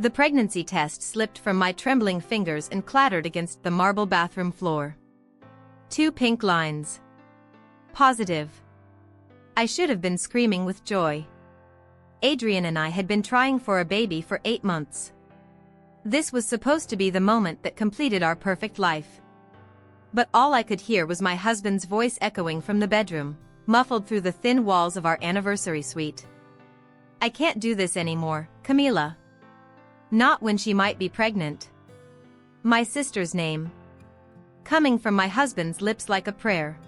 The pregnancy test slipped from my trembling fingers and clattered against the marble bathroom floor. 2 pink lines. Positive. I should have been screaming with joy. Adrian and I had been trying for a baby for 8 months. This was supposed to be the moment that completed our perfect life. But all I could hear was my husband's voice echoing from the bedroom, muffled through the thin walls of our anniversary suite. I can't do this anymore, Camila. Not when she might be pregnant. My sister's name. Coming from my husband's lips like a prayer.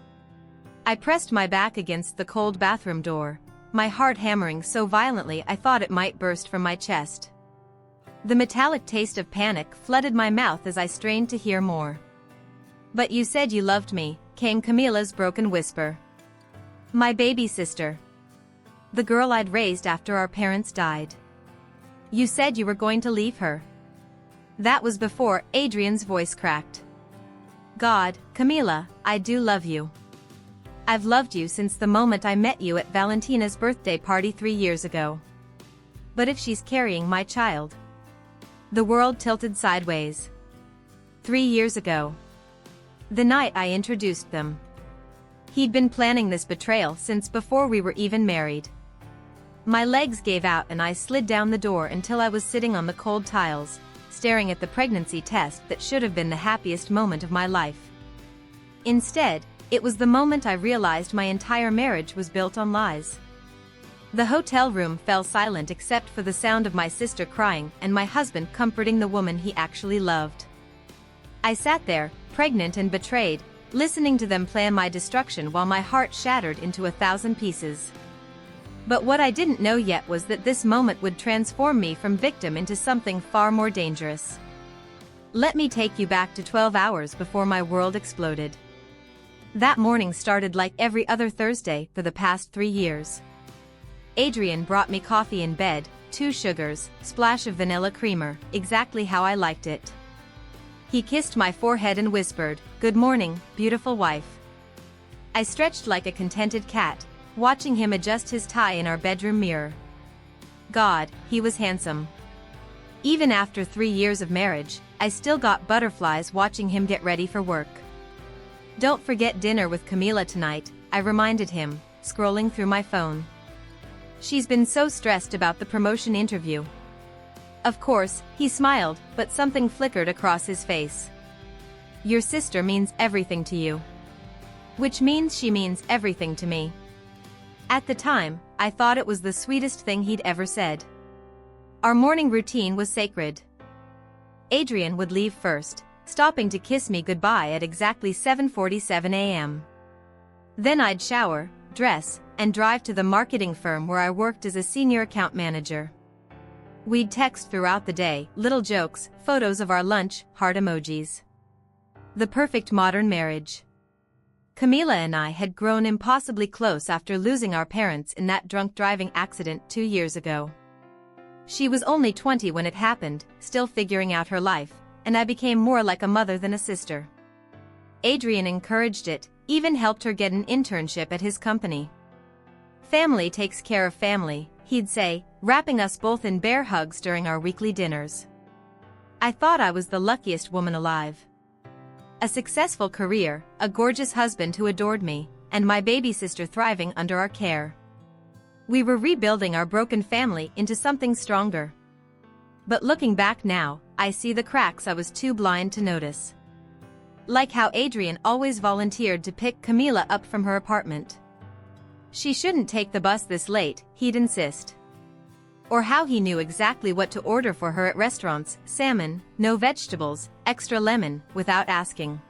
I pressed my back against the cold bathroom door, my heart hammering so violently I thought it might burst from my chest. The metallic taste of panic flooded my mouth as I strained to hear more. But you said you loved me, came Camila's broken whisper. My baby sister. The girl I'd raised after our parents died. You said you were going to leave her. That was before Adrian's voice cracked. God, Camila, I do love you. I've loved you since the moment I met you at Valentina's birthday party 3 years ago. But if she's carrying my child... The world tilted sideways. 3 years ago. The night I introduced them. He'd been planning this betrayal since before we were even married. My legs gave out and I slid down the door until I was sitting on the cold tiles, staring at the pregnancy test that should have been the happiest moment of my life. Instead, it was the moment I realized my entire marriage was built on lies. The hotel room fell silent except for the sound of my sister crying and my husband comforting the woman he actually loved. I sat there, pregnant and betrayed, listening to them plan my destruction while my heart shattered into 1,000 pieces. But what I didn't know yet was that this moment would transform me from victim into something far more dangerous. Let me take you back to 12 hours before my world exploded. That morning started like every other Thursday for the past 3 years. Adrian brought me coffee in bed, 2 sugars, splash of vanilla creamer, exactly how I liked it. He kissed my forehead and whispered, "Good morning, beautiful wife." I stretched like a contented cat, watching him adjust his tie in our bedroom mirror. God, he was handsome. Even after 3 years of marriage, I still got butterflies watching him get ready for work. Don't forget dinner with Camila tonight, I reminded him, scrolling through my phone. She's been so stressed about the promotion interview. Of course, he smiled, but something flickered across his face. Your sister means everything to you. Which means she means everything to me. At the time, I thought it was the sweetest thing he'd ever said. Our morning routine was sacred. Adrian would leave first, stopping to kiss me goodbye at exactly 7:47 a.m. Then I'd shower, dress, and drive to the marketing firm where I worked as a senior account manager. We'd text throughout the day, little jokes, photos of our lunch, heart emojis. The perfect modern marriage. Camila and I had grown impossibly close after losing our parents in that drunk driving accident 2 years ago. She was only 20 when it happened, still figuring out her life, and I became more like a mother than a sister. Adrian encouraged it, even helped her get an internship at his company. Family takes care of family, he'd say, wrapping us both in bear hugs during our weekly dinners. I thought I was the luckiest woman alive. A successful career, a gorgeous husband who adored me, and my baby sister thriving under our care. We were rebuilding our broken family into something stronger. But looking back now, I see the cracks I was too blind to notice. Like how Adrian always volunteered to pick Camila up from her apartment. She shouldn't take the bus this late, he'd insist. Or how he knew exactly what to order for her at restaurants, salmon, no vegetables, extra lemon, without asking.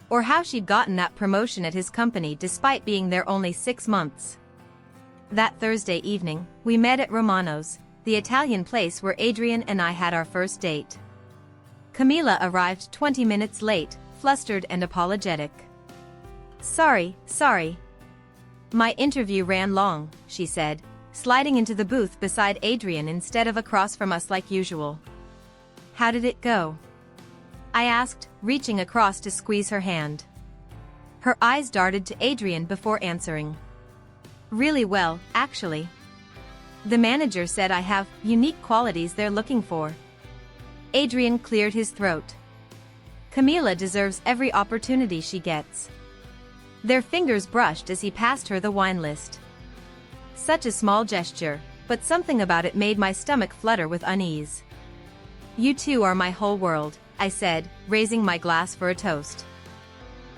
Or how she'd gotten that promotion at his company despite being there only 6 months. That Thursday evening, we met at Romano's, the Italian place where Adrian and I had our first date. Camila arrived 20 minutes late, flustered and apologetic. Sorry. My interview ran long, she said, sliding into the booth beside Adrian instead of across from us like usual. How did it go? I asked, reaching across to squeeze her hand. Her eyes darted to Adrian before answering. Really well, actually. The manager said I have unique qualities they're looking for. Adrian cleared his throat. Camila deserves every opportunity she gets. Their fingers brushed as he passed her the wine list. Such a small gesture, but something about it made my stomach flutter with unease. You two are my whole world, I said, raising my glass for a toast.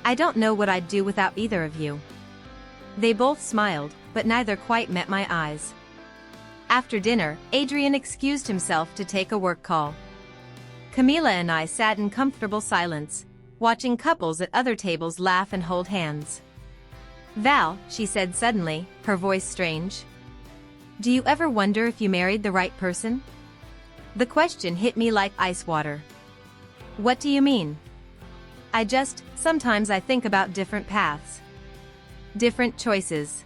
I don't know what I'd do without either of you. They both smiled, but neither quite met my eyes. After dinner, Adrian excused himself to take a work call. Camila and I sat in comfortable silence, watching couples at other tables laugh and hold hands. Val, she said suddenly, her voice strange. Do you ever wonder if you married the right person? The question hit me like ice water. What do you mean? Sometimes I think about different paths. Different choices.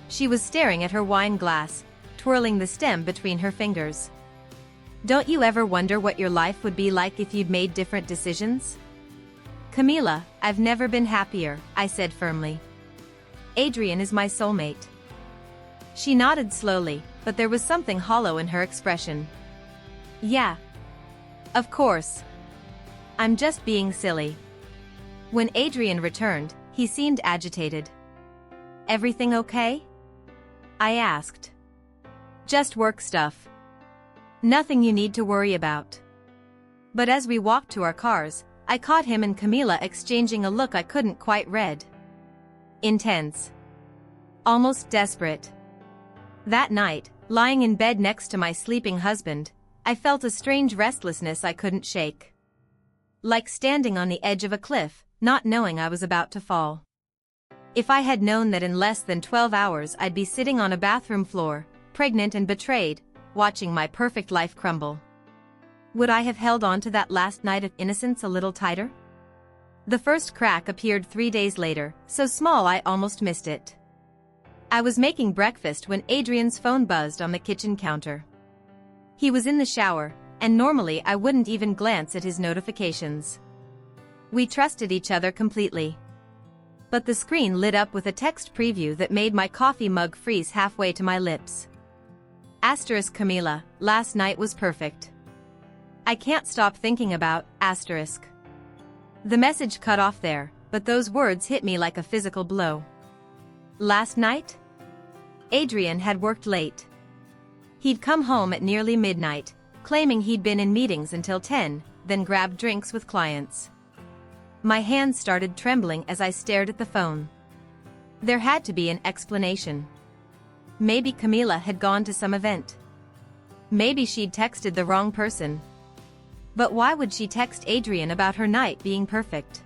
She was staring at her wine glass, twirling the stem between her fingers. Don't you ever wonder what your life would be like if you'd made different decisions? Camila, I've never been happier, I said firmly. Adrian is my soulmate. She nodded slowly, but there was something hollow in her expression. Yeah. Of course. I'm just being silly. When Adrian returned, he seemed agitated. Everything okay? I asked. Just work stuff. Nothing you need to worry about. But as we walked to our cars, I caught him and Camila exchanging a look I couldn't quite read. Intense. Almost desperate. That night, lying in bed next to my sleeping husband, I felt a strange restlessness I couldn't shake. Like standing on the edge of a cliff, not knowing I was about to fall. If I had known that in less than 12 hours I'd be sitting on a bathroom floor, pregnant and betrayed, watching my perfect life crumble, would I have held on to that last night of innocence a little tighter? The first crack appeared 3 days later, so small I almost missed it. I was making breakfast when Adrian's phone buzzed on the kitchen counter. He was in the shower, and normally I wouldn't even glance at his notifications. We trusted each other completely. But the screen lit up with a text preview that made my coffee mug freeze halfway to my lips. Asterisk Camila, last night was perfect. I can't stop thinking about, asterisk. The message cut off there, but those words hit me like a physical blow. Last night? Adrian had worked late. He'd come home at nearly midnight, claiming he'd been in meetings until 10, then grabbed drinks with clients. My hands started trembling as I stared at the phone. There had to be an explanation. Maybe Camila had gone to some event. Maybe she'd texted the wrong person. But why would she text Adrian about her night being perfect?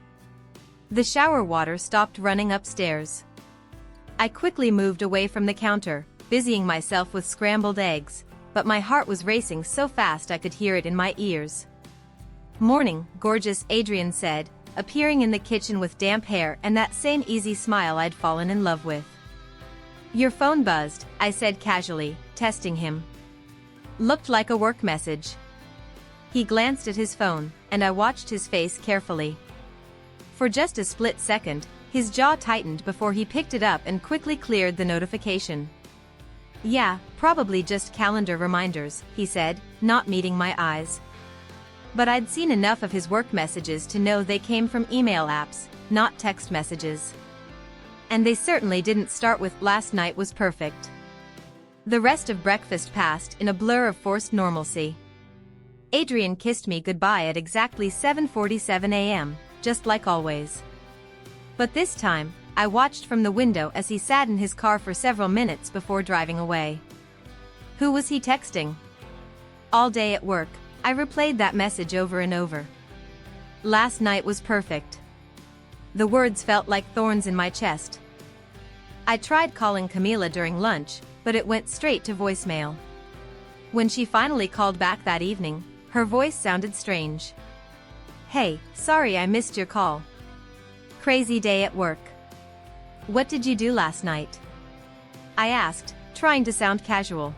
The shower water stopped running upstairs. I quickly moved away from the counter, busying myself with scrambled eggs, but my heart was racing so fast I could hear it in my ears. Morning, gorgeous, Adrian said, appearing in the kitchen with damp hair and that same easy smile I'd fallen in love with. Your phone buzzed, I said casually, testing him. Looked like a work message. He glanced at his phone, and I watched his face carefully. For just a split second, his jaw tightened before he picked it up and quickly cleared the notification. Yeah, probably just calendar reminders, he said, not meeting my eyes. But I'd seen enough of his work messages to know they came from email apps, not text messages. And they certainly didn't start with "last night was perfect." The rest of breakfast passed in a blur of forced normalcy. Adrian kissed me goodbye at exactly 7:47 a.m., just like always. But this time, I watched from the window as he sat in his car for several minutes before driving away. Who was he texting? All day at work, I replayed that message over and over. Last night was perfect. The words felt like thorns in my chest. I tried calling Camila during lunch, but it went straight to voicemail. When she finally called back that evening, her voice sounded strange. Hey, sorry I missed your call. Crazy day at work. What did you do last night? I asked, trying to sound casual.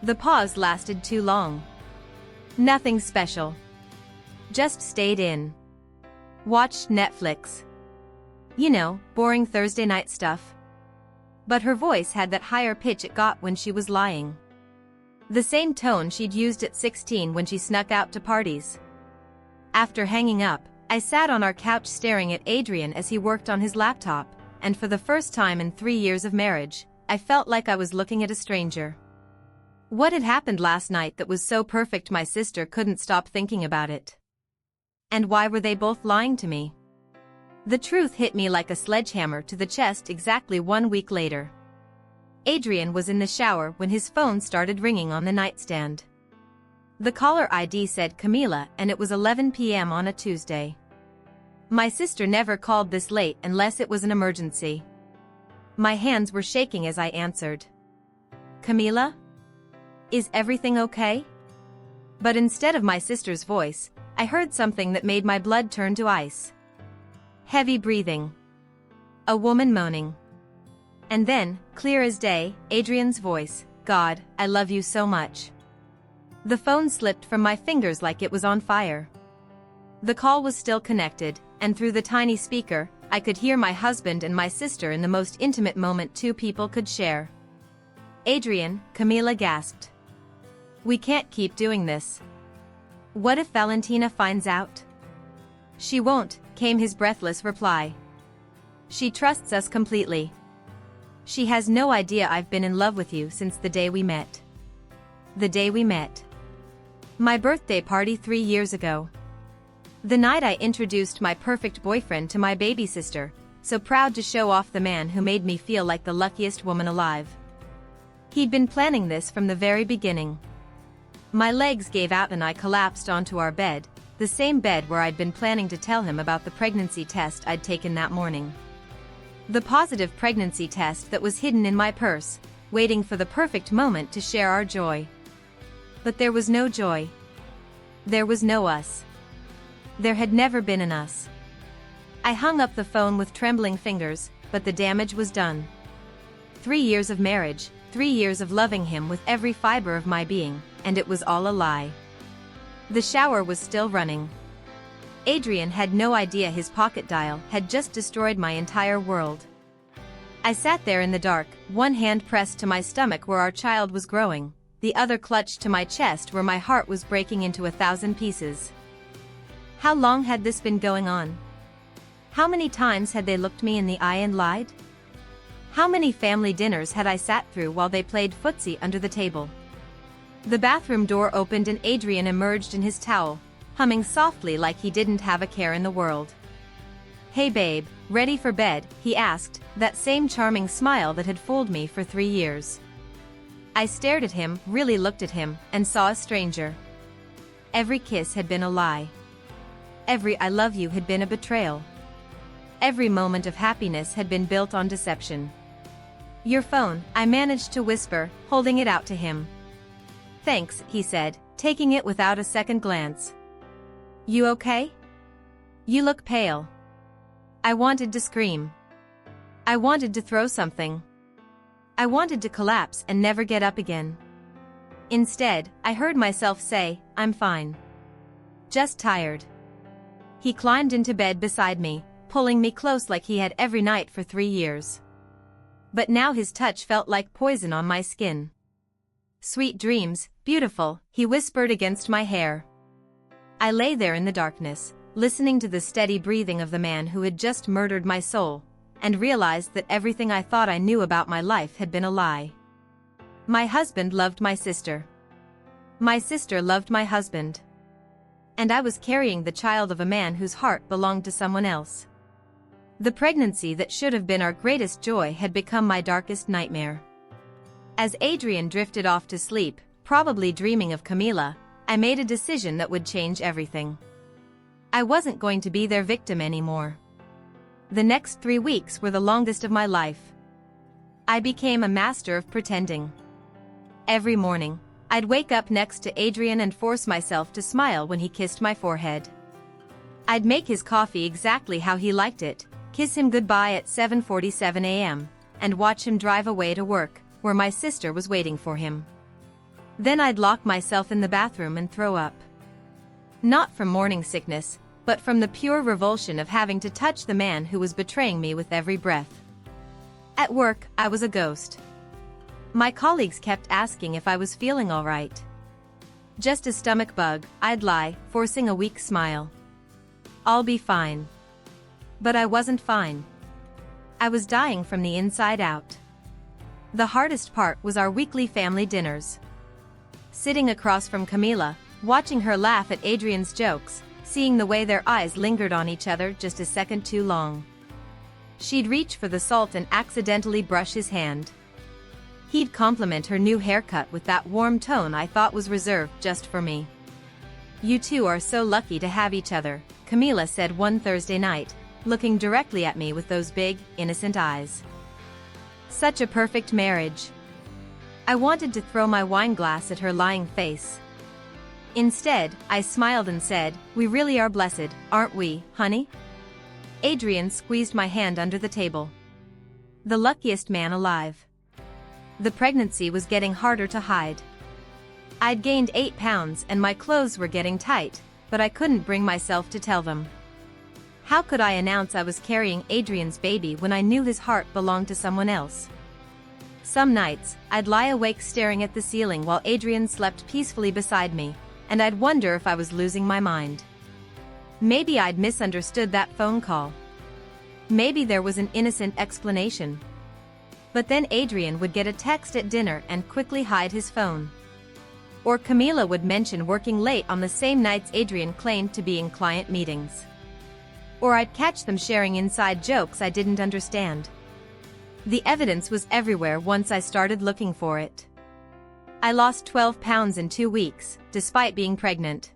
The pause lasted too long. Nothing special. Just stayed in. Watched Netflix. You know, boring Thursday night stuff. But her voice had that higher pitch it got when she was lying. The same tone she'd used at 16 when she snuck out to parties. After hanging up, I sat on our couch staring at Adrian as he worked on his laptop, and for the first time in 3 years of marriage, I felt like I was looking at a stranger. What had happened last night that was so perfect my sister couldn't stop thinking about it? And why were they both lying to me? The truth hit me like a sledgehammer to the chest exactly 1 week later. Adrian was in the shower when his phone started ringing on the nightstand. The caller ID said Camila and it was 11 p.m. on a Tuesday. My sister never called this late unless it was an emergency. My hands were shaking as I answered. Camila? Is everything okay? But instead of my sister's voice, I heard something that made my blood turn to ice. Heavy breathing. A woman moaning. And then, clear as day, Adrian's voice, God, I love you so much. The phone slipped from my fingers like it was on fire. The call was still connected, and through the tiny speaker, I could hear my husband and my sister in the most intimate moment two people could share. Adrian, Camila gasped. We can't keep doing this. What if Valentina finds out? She won't, came his breathless reply. She trusts us completely. She has no idea I've been in love with you since the day we met. The day we met. My birthday party 3 years ago. The night I introduced my perfect boyfriend to my baby sister, so proud to show off the man who made me feel like the luckiest woman alive. He'd been planning this from the very beginning. My legs gave out and I collapsed onto our bed, the same bed where I'd been planning to tell him about the pregnancy test I'd taken that morning. The positive pregnancy test that was hidden in my purse, waiting for the perfect moment to share our joy. But there was no joy. There was no us. There had never been an us. I hung up the phone with trembling fingers, but the damage was done. 3 years of marriage, 3 years of loving him with every fiber of my being, and it was all a lie. The shower was still running. Adrian had no idea his pocket dial had just destroyed my entire world. I sat there in the dark, one hand pressed to my stomach where our child was growing, the other clutched to my chest where my heart was breaking into 1,000 pieces. How long had this been going on? How many times had they looked me in the eye and lied? How many family dinners had I sat through while they played footsie under the table? The bathroom door opened and Adrian emerged in his towel, humming softly like he didn't have a care in the world. Hey babe, ready for bed? He asked, that same charming smile that had fooled me for 3 years. I stared at him, really looked at him, and saw a stranger. Every kiss had been a lie. Every I love you had been a betrayal. Every moment of happiness had been built on deception. Your phone, I managed to whisper, holding it out to him. Thanks, he said, taking it without a second glance. You okay? You look pale. I wanted to scream. I wanted to throw something. I wanted to collapse and never get up again. Instead, I heard myself say, I'm fine. Just tired. He climbed into bed beside me, pulling me close like he had every night for 3 years. But now his touch felt like poison on my skin. Sweet dreams, beautiful, he whispered against my hair. I lay there in the darkness, listening to the steady breathing of the man who had just murdered my soul, and realized that everything I thought I knew about my life had been a lie. My husband loved my sister. My sister loved my husband. And I was carrying the child of a man whose heart belonged to someone else. The pregnancy that should have been our greatest joy had become my darkest nightmare. As Adrian drifted off to sleep, probably dreaming of Camila, I made a decision that would change everything. I wasn't going to be their victim anymore. The next 3 weeks were the longest of my life. I became a master of pretending. Every morning, I'd wake up next to Adrian and force myself to smile when he kissed my forehead. I'd make his coffee exactly how he liked it, kiss him goodbye at 7:47 a.m., and watch him drive away to work, where my sister was waiting for him. Then I'd lock myself in the bathroom and throw up. Not from morning sickness, but from the pure revulsion of having to touch the man who was betraying me with every breath. At work, I was a ghost. My colleagues kept asking if I was feeling alright. Just a stomach bug, I'd lie, forcing a weak smile. I'll be fine. But I wasn't fine. I was dying from the inside out. The hardest part was our weekly family dinners. Sitting across from Camila, watching her laugh at Adrian's jokes, seeing the way their eyes lingered on each other just a second too long. She'd reach for the salt and accidentally brush his hand. He'd compliment her new haircut with that warm tone I thought was reserved just for me. "You two are so lucky to have each other," Camila said one Thursday night, looking directly at me with those big, innocent eyes. Such a perfect marriage. I wanted to throw my wine glass at her lying face. Instead, I smiled and said, "We really are blessed, aren't we, honey?" Adrian squeezed my hand under the table. The luckiest man alive. The pregnancy was getting harder to hide. I'd gained 8 pounds and my clothes were getting tight, but I couldn't bring myself to tell them. How could I announce I was carrying Adrian's baby when I knew his heart belonged to someone else? Some nights, I'd lie awake staring at the ceiling while Adrian slept peacefully beside me, and I'd wonder if I was losing my mind. Maybe I'd misunderstood that phone call. Maybe there was an innocent explanation. But then Adrian would get a text at dinner and quickly hide his phone. Or Camila would mention working late on the same nights Adrian claimed to be in client meetings. Or I'd catch them sharing inside jokes I didn't understand. The evidence was everywhere once I started looking for it. I lost 12 pounds in 2 weeks, despite being pregnant.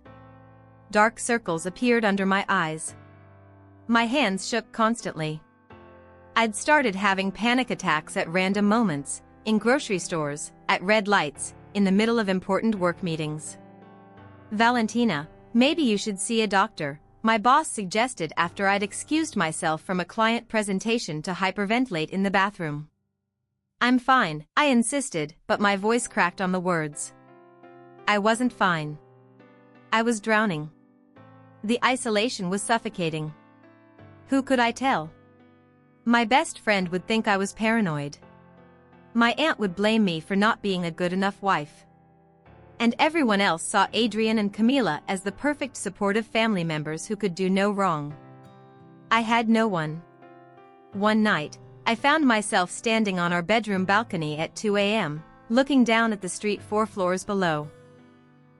Dark circles appeared under my eyes. My hands shook constantly. I'd started having panic attacks at random moments, in grocery stores, at red lights, in the middle of important work meetings. "Valentina, maybe you should see a doctor," my boss suggested after I'd excused myself from a client presentation to hyperventilate in the bathroom. "I'm fine," I insisted, but my voice cracked on the words. I wasn't fine. I was drowning. The isolation was suffocating. Who could I tell? My best friend would think I was paranoid. My aunt would blame me for not being a good enough wife. And everyone else saw Adrian and Camila as the perfect supportive family members who could do no wrong. I had no one. One night, I found myself standing on our bedroom balcony at 2 a.m., looking down at the street 4 floors below.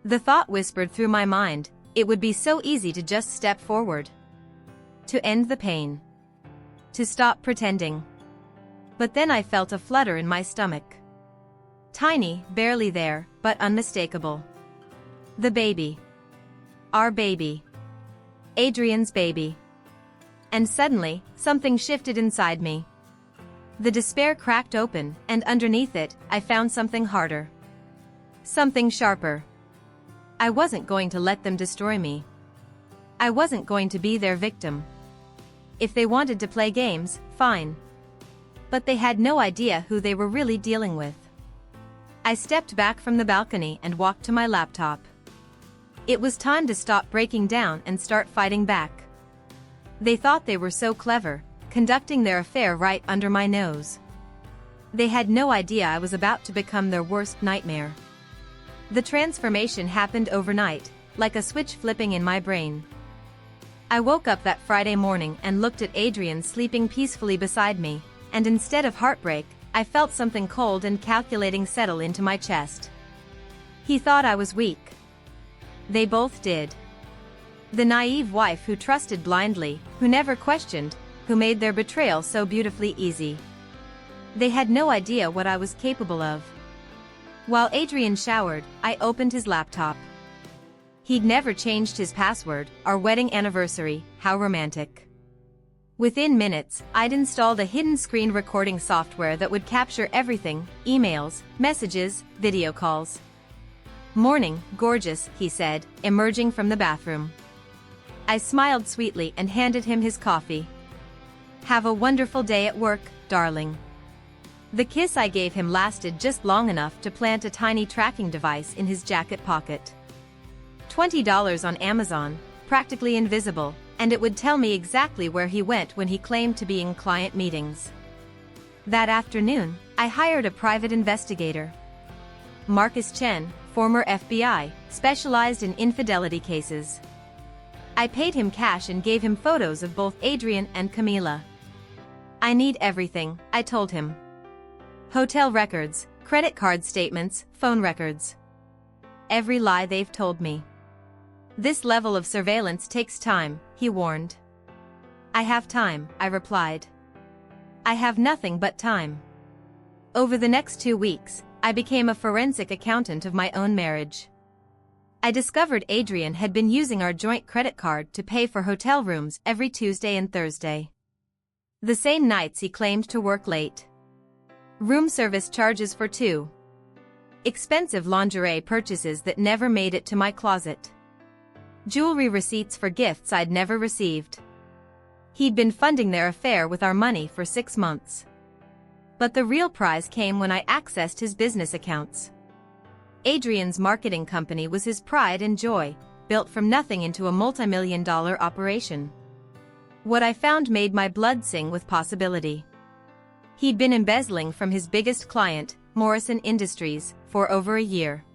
The thought whispered through my mind, it would be so easy to just step forward. To end the pain. To stop pretending. But then I felt a flutter in my stomach. Tiny, barely there, but unmistakable. The baby. Our baby. Adrian's baby. And suddenly, something shifted inside me. The despair cracked open, and underneath it, I found something harder. Something sharper. I wasn't going to let them destroy me. I wasn't going to be their victim. If they wanted to play games, fine. But they had no idea who they were really dealing with. I stepped back from the balcony and walked to my laptop. It was time to stop breaking down and start fighting back. They thought they were so clever, conducting their affair right under my nose. They had no idea I was about to become their worst nightmare. The transformation happened overnight, like a switch flipping in my brain. I woke up that Friday morning and looked at Adrian sleeping peacefully beside me, and instead of heartbreak, I felt something cold and calculating settle into my chest. He thought I was weak. They both did. The naive wife who trusted blindly, who never questioned, who made their betrayal so beautifully easy. They had no idea what I was capable of. While Adrian showered, I opened his laptop. He'd never changed his password, our wedding anniversary, how romantic. Within minutes, I'd installed a hidden screen recording software that would capture everything, emails, messages, video calls. "Morning, gorgeous," he said, emerging from the bathroom. I smiled sweetly and handed him his coffee. "Have a wonderful day at work, darling." The kiss I gave him lasted just long enough to plant a tiny tracking device in his jacket pocket. $20 on Amazon, practically invisible, and it would tell me exactly where he went when he claimed to be in client meetings. That afternoon, I hired a private investigator. Marcus Chen, former FBI, specialized in infidelity cases. I paid him cash and gave him photos of both Adrian and Camila. I need everything, I told him. Hotel records, credit card statements, phone records. Every lie they've told me. This level of surveillance takes time, he warned. I have time, I replied. I have nothing but time. Over the next 2 weeks, I became a forensic accountant of my own marriage. I discovered Adrian had been using our joint credit card to pay for hotel rooms every Tuesday and Thursday. The same nights he claimed to work late. Room service charges for 2. Expensive lingerie purchases that never made it to my closet. Jewelry receipts for gifts I'd never received. He'd been funding their affair with our money for 6 months. But the real prize came when I accessed his business accounts. Adrian's marketing company was his pride and joy, built from nothing into a multi-million-dollar operation. What I found made my blood sing with possibility. He'd been embezzling from his biggest client, Morrison Industries, for over a year.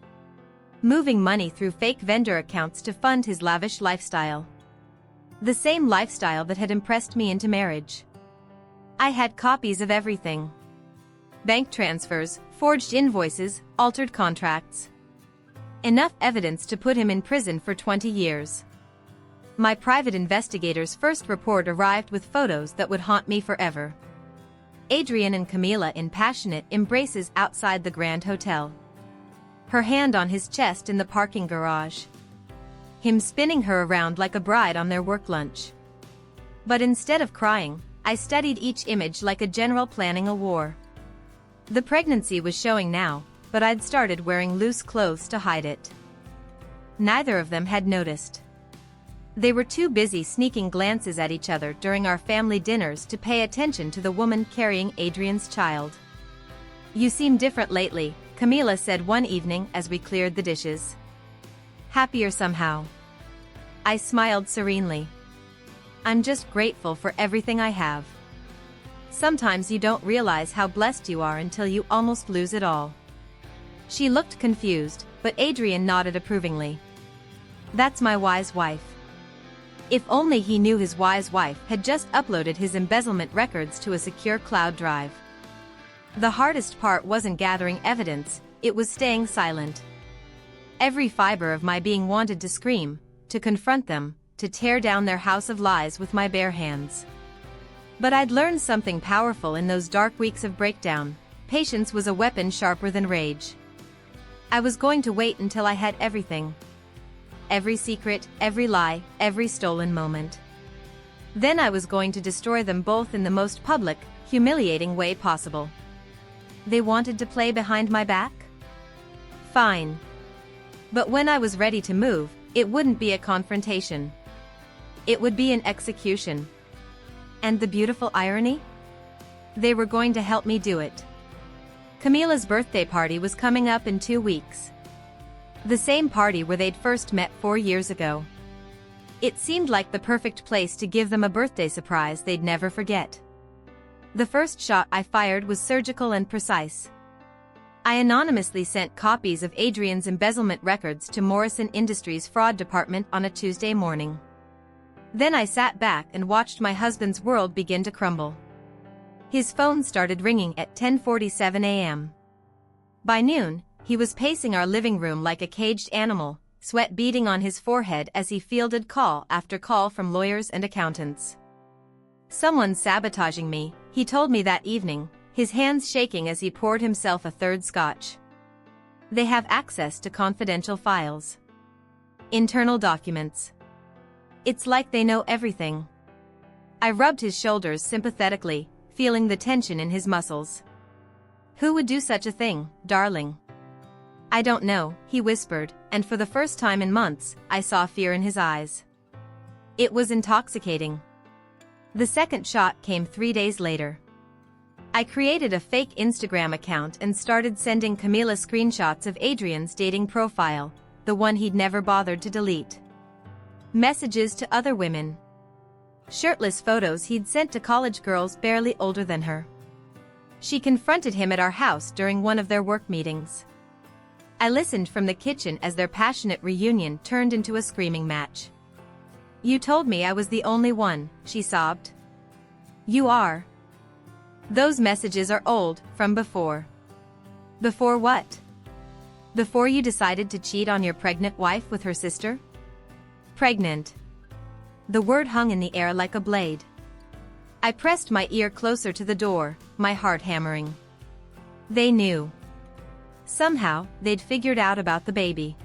Moving money through fake vendor accounts to fund his lavish lifestyle. The same lifestyle that had impressed me into marriage. I had copies of everything. Bank transfers, forged invoices, altered contracts. Enough evidence to put him in prison for 20 years. My private investigator's first report arrived with photos that would haunt me forever. Adrian and Camila in passionate embraces outside the Grand Hotel. Her hand on his chest in the parking garage. Him spinning her around like a bride on their work lunch. But instead of crying, I studied each image like a general planning a war. The pregnancy was showing now, but I'd started wearing loose clothes to hide it. Neither of them had noticed. They were too busy sneaking glances at each other during our family dinners to pay attention to the woman carrying Adrian's child. "You seem different lately," Camila said one evening as we cleared the dishes. "Happier somehow." I smiled serenely. "I'm just grateful for everything I have. Sometimes you don't realize how blessed you are until you almost lose it all." She looked confused, but Adrian nodded approvingly. "That's my wise wife." If only he knew his wise wife had just uploaded his embezzlement records to a secure cloud drive. The hardest part wasn't gathering evidence, it was staying silent. Every fiber of my being wanted to scream, to confront them, to tear down their house of lies with my bare hands. But I'd learned something powerful in those dark weeks of breakdown. Patience was a weapon sharper than rage. I was going to wait until I had everything. Every secret, every lie, every stolen moment. Then I was going to destroy them both in the most public, humiliating way possible. They wanted to play behind my back? Fine. But when I was ready to move, it wouldn't be a confrontation. It would be an execution. And the beautiful irony? They were going to help me do it. Camila's birthday party was coming up in 2 weeks. The same party where they'd first met 4 years ago. It seemed like the perfect place to give them a birthday surprise they'd never forget. The first shot I fired was surgical and precise. I anonymously sent copies of Adrian's embezzlement records to Morrison Industries' fraud department on a Tuesday morning. Then I sat back and watched my husband's world begin to crumble. His phone started ringing at 10:47 a.m. By noon, he was pacing our living room like a caged animal, sweat beading on his forehead as he fielded call after call from lawyers and accountants. "Someone's sabotaging me," he told me that evening, his hands shaking as he poured himself a third scotch. "They have access to confidential files. Internal documents. It's like they know everything." I rubbed his shoulders sympathetically, feeling the tension in his muscles. "Who would do such a thing, darling?" "I don't know," he whispered, and for the first time in months, I saw fear in his eyes. It was intoxicating. The second shot came 3 days later. I created a fake Instagram account and started sending Camila screenshots of Adrian's dating profile, the one he'd never bothered to delete. Messages to other women. Shirtless photos he'd sent to college girls barely older than her. She confronted him at our house during one of their work meetings. I listened from the kitchen as their passionate reunion turned into a screaming match. "You told me I was the only one," she sobbed. "You are. Those messages are old, from before." "Before what?" "Before you decided to cheat on your pregnant wife with her sister?" "Pregnant." The word hung in the air like a blade. I pressed my ear closer to the door, my heart hammering. They knew. Somehow, they'd figured out about the baby.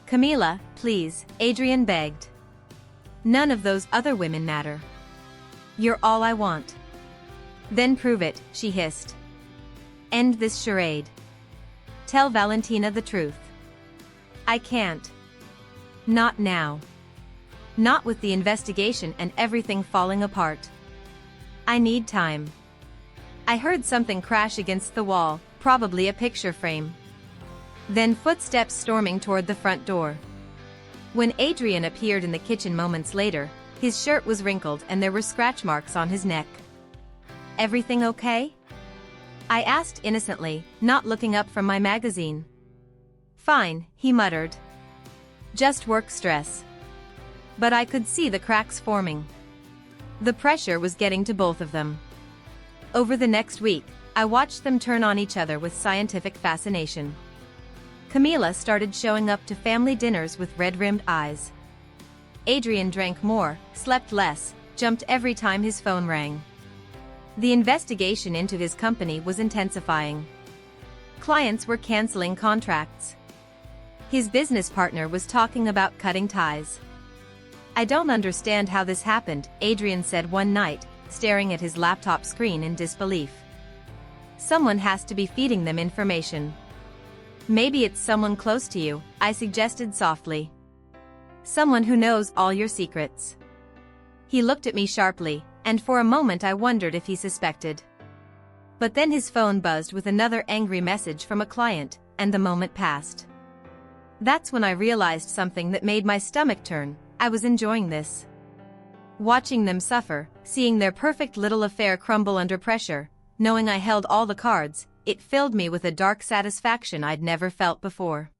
"Camila, please," Adrian begged. "None of those other women matter. You're all I want." "Then prove it," she hissed. "End this charade. Tell Valentina the truth." "I can't. Not now. Not with the investigation and everything falling apart. I need time." I heard something crash against the wall, probably a picture frame. Then footsteps storming toward the front door. When Adrian appeared in the kitchen moments later, his shirt was wrinkled and there were scratch marks on his neck. "Everything okay?" I asked innocently, not looking up from my magazine. "Fine," he muttered. "Just work stress." But I could see the cracks forming. The pressure was getting to both of them. Over the next week, I watched them turn on each other with scientific fascination. Camila started showing up to family dinners with red-rimmed eyes. Adrian drank more, slept less, jumped every time his phone rang. The investigation into his company was intensifying. Clients were canceling contracts. His business partner was talking about cutting ties. "I don't understand how this happened," Adrian said one night, staring at his laptop screen in disbelief. "Someone has to be feeding them information." "Maybe it's someone close to you," I suggested softly. "Someone who knows all your secrets." He looked at me sharply, and for a moment I wondered if he suspected. But then his phone buzzed with another angry message from a client, and the moment passed. That's when I realized something that made my stomach turn. I was enjoying this. Watching them suffer, seeing their perfect little affair crumble under pressure, knowing I held all the cards, it filled me with a dark satisfaction I'd never felt before.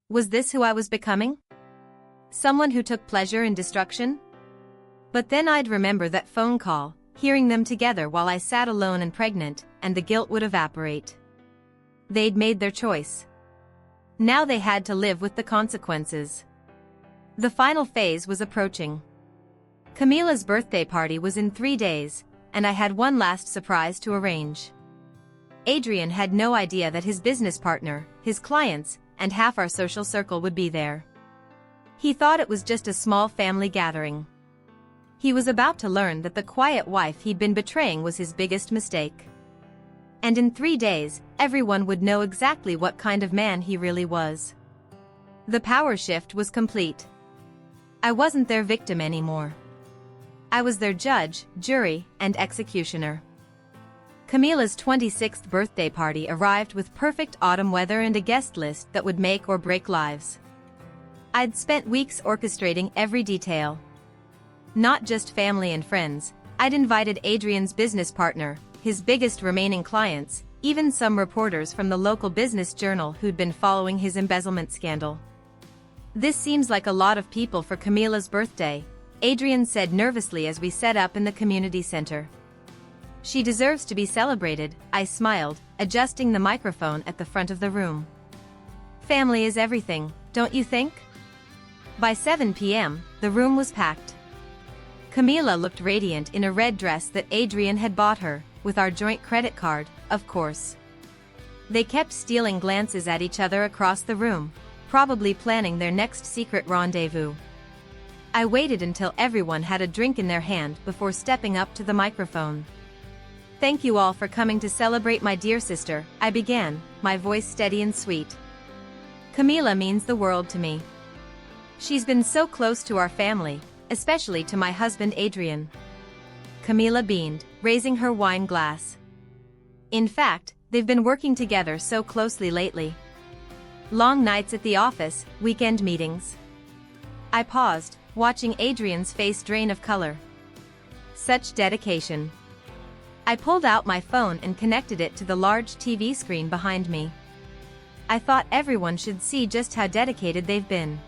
Was this who I was becoming? Someone who took pleasure in destruction? But then I'd remember that phone call, hearing them together while I sat alone and pregnant, and the guilt would evaporate. They'd made their choice. Now they had to live with the consequences. The final phase was approaching. Camila's birthday party was in 3 days, and I had one last surprise to arrange. Adrian had no idea that his business partner, his clients, and half our social circle would be there. He thought it was just a small family gathering. He was about to learn that the quiet wife he'd been betraying was his biggest mistake. And in 3 days, everyone would know exactly what kind of man he really was. The power shift was complete. I wasn't their victim anymore. I was their judge, jury, and executioner. Camila's 26th birthday party arrived with perfect autumn weather and a guest list that would make or break lives. I'd spent weeks orchestrating every detail. Not just family and friends, I'd invited Adrian's business partner, his biggest remaining clients, even some reporters from the local business journal who'd been following his embezzlement scandal. "This seems like a lot of people for Camila's birthday," Adrian said nervously as we set up in the community center. "She deserves to be celebrated," I smiled, adjusting the microphone at the front of the room. "Family is everything, don't you think?" By 7 p.m., the room was packed. Camila looked radiant in a red dress that Adrian had bought her, with our joint credit card, of course. They kept stealing glances at each other across the room, probably planning their next secret rendezvous. I waited until everyone had a drink in their hand before stepping up to the microphone. "Thank you all for coming to celebrate my dear sister," I began, my voice steady and sweet. "Camila means the world to me. She's been so close to our family, especially to my husband Adrian." Camila beamed, raising her wine glass. "In fact, they've been working together so closely lately. Long nights at the office, weekend meetings." I paused, watching Adrian's face drain of color. Such dedication. I pulled out my phone and connected it to the large TV screen behind me. I thought everyone should see just how dedicated they've been.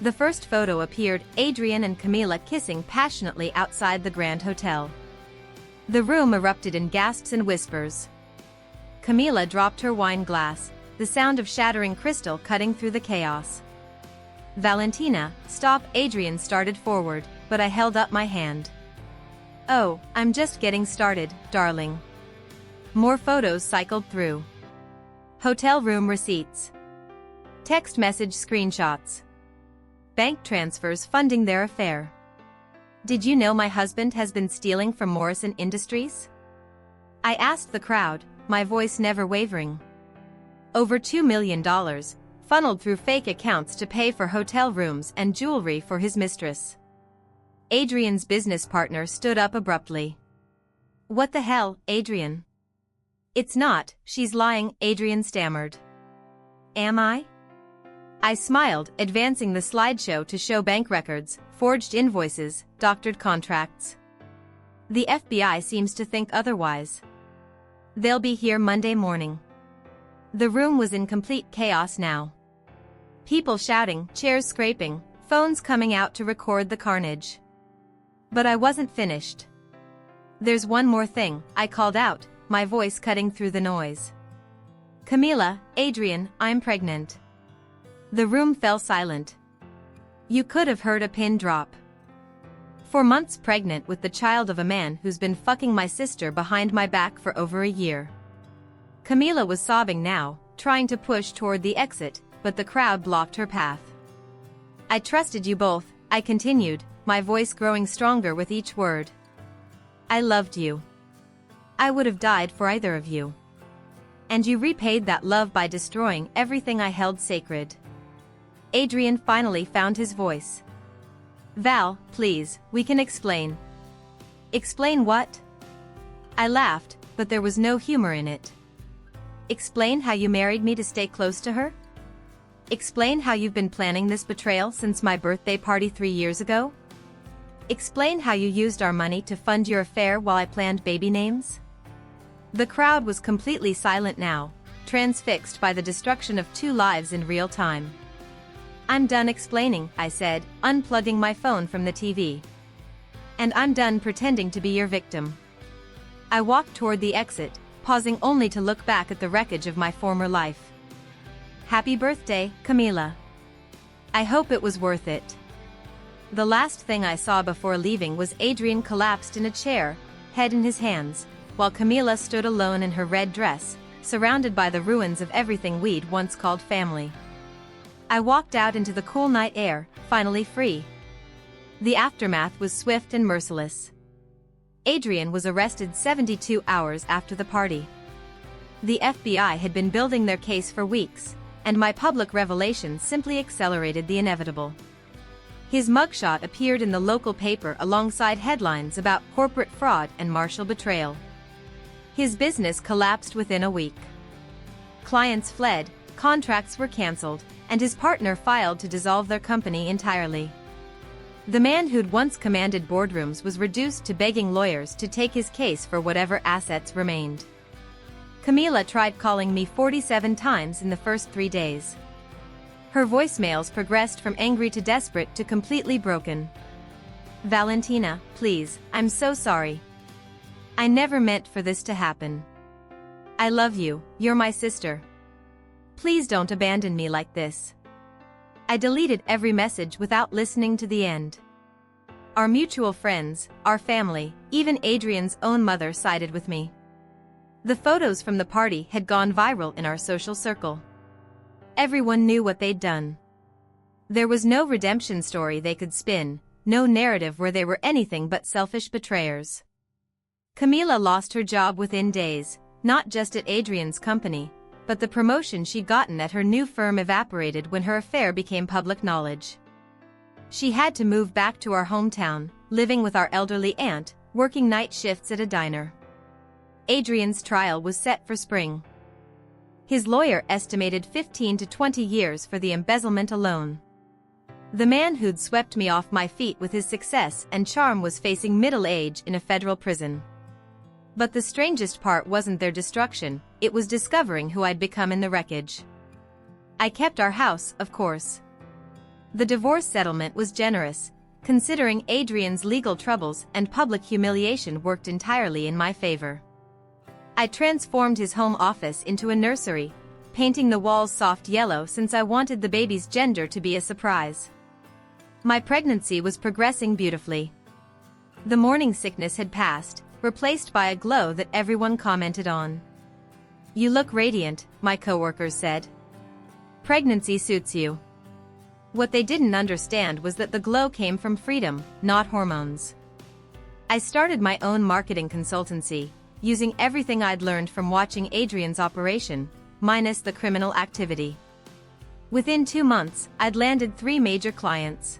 The first photo appeared, Adrian and Camila kissing passionately outside the Grand Hotel. The room erupted in gasps and whispers. Camila dropped her wine glass, the sound of shattering crystal cutting through the chaos. Valentina, stop! Adrian started forward, but I held up my hand. Oh, I'm just getting started, darling. More photos cycled through. Hotel room receipts. Text message screenshots. Bank transfers funding their affair. Did you know my husband has been stealing from Morrison Industries? I asked the crowd, my voice never wavering. Over $2 million, funneled through fake accounts to pay for hotel rooms and jewelry for his mistress. Adrian's business partner stood up abruptly. What the hell, Adrian? It's not, she's lying, Adrian stammered. Am I? I smiled, advancing the slideshow to show bank records, forged invoices, doctored contracts. The FBI seems to think otherwise. They'll be here Monday morning. The room was in complete chaos now. People shouting, chairs scraping, phones coming out to record the carnage. But I wasn't finished. There's one more thing, I called out, my voice cutting through the noise. Camila, Adrian, I'm pregnant. The room fell silent. You could have heard a pin drop. 4 months pregnant with the child of a man who's been fucking my sister behind my back for over a year. Camila was sobbing now, trying to push toward the exit, but the crowd blocked her path. I trusted you both, I continued, my voice growing stronger with each word. I loved you. I would have died for either of you. And you repaid that love by destroying everything I held sacred. Adrian finally found his voice. Val, please, we can explain. Explain what? I laughed, but there was no humor in it. Explain how you married me to stay close to her? Explain how you've been planning this betrayal since my birthday party 3 years ago? Explain how you used our money to fund your affair while I planned baby names? The crowd was completely silent now, transfixed by the destruction of 2 lives in real time. I'm done explaining, I said, unplugging my phone from the TV. And I'm done pretending to be your victim. I walked toward the exit, pausing only to look back at the wreckage of my former life. Happy birthday, Camila. I hope it was worth it. The last thing I saw before leaving was Adrian collapsed in a chair, head in his hands, while Camila stood alone in her red dress, surrounded by the ruins of everything we'd once called family. I walked out into the cool night air, finally free. The aftermath was swift and merciless. Adrian was arrested 72 hours after the party. The FBI had been building their case for weeks, and my public revelation simply accelerated the inevitable. His mugshot appeared in the local paper alongside headlines about corporate fraud and martial betrayal. His business collapsed within a week. Clients fled, contracts were cancelled, and his partner filed to dissolve their company entirely. The man who'd once commanded boardrooms was reduced to begging lawyers to take his case for whatever assets remained. Camila tried calling me 47 times in the first 3 days. Her voicemails progressed from angry to desperate to completely broken. Valentina, please, I'm so sorry. I never meant for this to happen. I love you, you're my sister. Please don't abandon me like this. I deleted every message without listening to the end. Our mutual friends, our family, even Adrian's own mother sided with me. The photos from the party had gone viral in our social circle. Everyone knew what they'd done. There was no redemption story they could spin, no narrative where they were anything but selfish betrayers. Camila lost her job within days, not just at Adrian's company, but the promotion she'd gotten at her new firm evaporated when her affair became public knowledge. She had to move back to our hometown, living with our elderly aunt, working night shifts at a diner. Adrian's trial was set for spring. His lawyer estimated 15 to 20 years for the embezzlement alone. The man who'd swept me off my feet with his success and charm was facing middle age in a federal prison. But the strangest part wasn't their destruction, it was discovering who I'd become in the wreckage. I kept our house, of course. The divorce settlement was generous, considering Adrian's legal troubles and public humiliation worked entirely in my favor. I transformed his home office into a nursery, painting the walls soft yellow since I wanted the baby's gender to be a surprise. My pregnancy was progressing beautifully. The morning sickness had passed, replaced by a glow that everyone commented on. "You look radiant," my coworkers said. "Pregnancy suits you." What they didn't understand was that the glow came from freedom, not hormones. I started my own marketing consultancy, using everything I'd learned from watching Adrian's operation, minus the criminal activity. Within 2 months, I'd landed 3 major clients.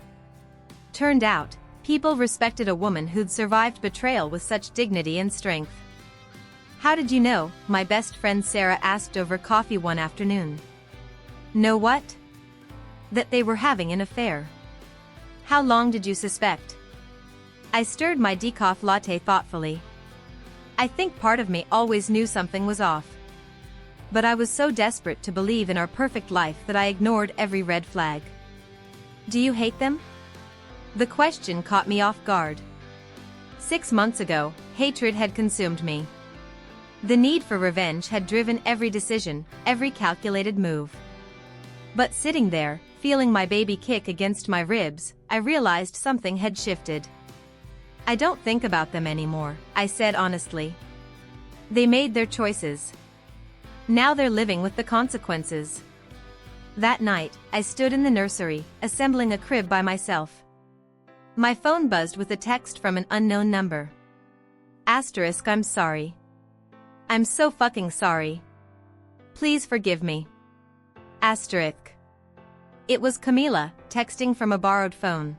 Turned out, people respected a woman who'd survived betrayal with such dignity and strength. "How did you know?" my best friend Sarah asked over coffee one afternoon. "Know what?" "That they were having an affair." "How long did you suspect?" I stirred my decaf latte thoughtfully. I think part of me always knew something was off. But I was so desperate to believe in our perfect life that I ignored every red flag. "Do you hate them?" The question caught me off guard. 6 months ago, hatred had consumed me. The need for revenge had driven every decision, every calculated move. But sitting there, feeling my baby kick against my ribs, I realized something had shifted. "I don't think about them anymore," I said honestly. "They made their choices. Now they're living with the consequences." That night, I stood in the nursery, assembling a crib by myself. My phone buzzed with a text from an unknown number. Asterisk, "I'm sorry. I'm so fucking sorry. Please forgive me." Asterisk. It was Camila, texting from a borrowed phone.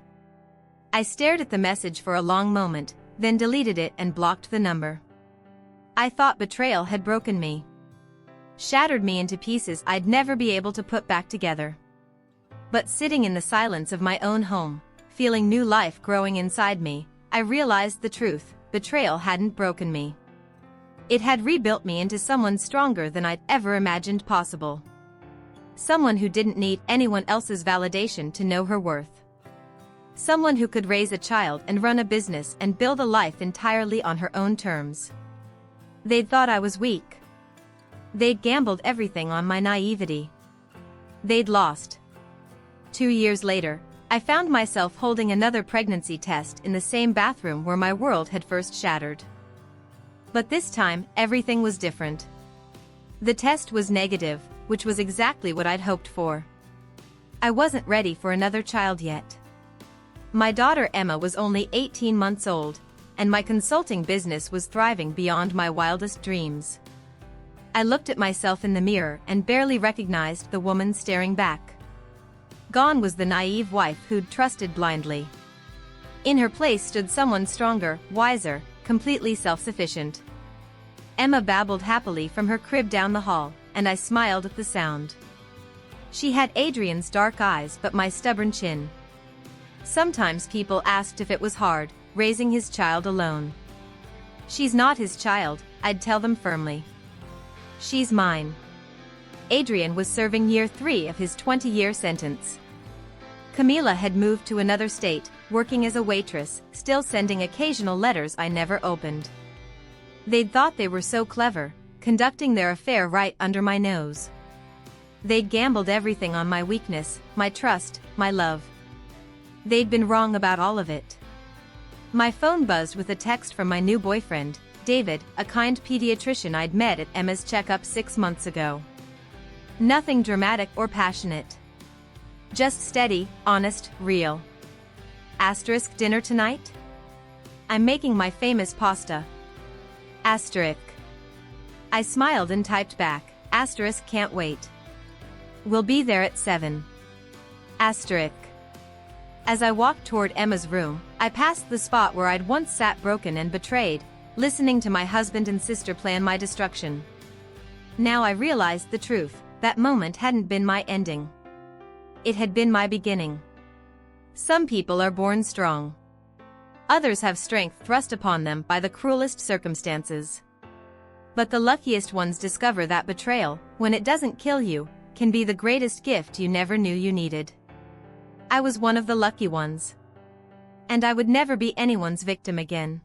I stared at the message for a long moment, then deleted it and blocked the number. I thought betrayal had broken me. Shattered me into pieces I'd never be able to put back together. But sitting in the silence of my own home, feeling new life growing inside me, I realized the truth: betrayal hadn't broken me. It had rebuilt me into someone stronger than I'd ever imagined possible. Someone who didn't need anyone else's validation to know her worth. Someone who could raise a child and run a business and build a life entirely on her own terms. They'd thought I was weak. They'd gambled everything on my naivety. They'd lost. 2 years later, I found myself holding another pregnancy test in the same bathroom where my world had first shattered. But this time, everything was different. The test was negative, which was exactly what I'd hoped for. I wasn't ready for another child yet. My daughter Emma was only 18 months old, and my consulting business was thriving beyond my wildest dreams. I looked at myself in the mirror and barely recognized the woman staring back. Gone was the naive wife who'd trusted blindly. In her place stood someone stronger, wiser, completely self-sufficient. Emma babbled happily from her crib down the hall, and I smiled at the sound. She had Adrian's dark eyes but my stubborn chin. Sometimes people asked if it was hard, raising his child alone. "She's not his child," I'd tell them firmly. "She's mine." Adrian was serving year 3 of his 20-year sentence. Camila had moved to another state, working as a waitress, still sending occasional letters I never opened. They'd thought they were so clever, conducting their affair right under my nose. They'd gambled everything on my weakness, my trust, my love. They'd been wrong about all of it. My phone buzzed with a text from my new boyfriend, David, a kind pediatrician I'd met at Emma's checkup 6 months ago. Nothing dramatic or passionate. Just steady, honest, real. Asterisk, "Dinner tonight? I'm making my famous pasta." Asterisk. I smiled and typed back, asterisk, "Can't wait. We'll be there at 7. Asterisk. As I walked toward Emma's room, I passed the spot where I'd once sat broken and betrayed, listening to my husband and sister plan my destruction. Now I realized the truth: that moment hadn't been my ending. It had been my beginning. Some people are born strong. Others have strength thrust upon them by the cruelest circumstances. But the luckiest ones discover that betrayal, when it doesn't kill you, can be the greatest gift you never knew you needed. I was one of the lucky ones. And I would never be anyone's victim again.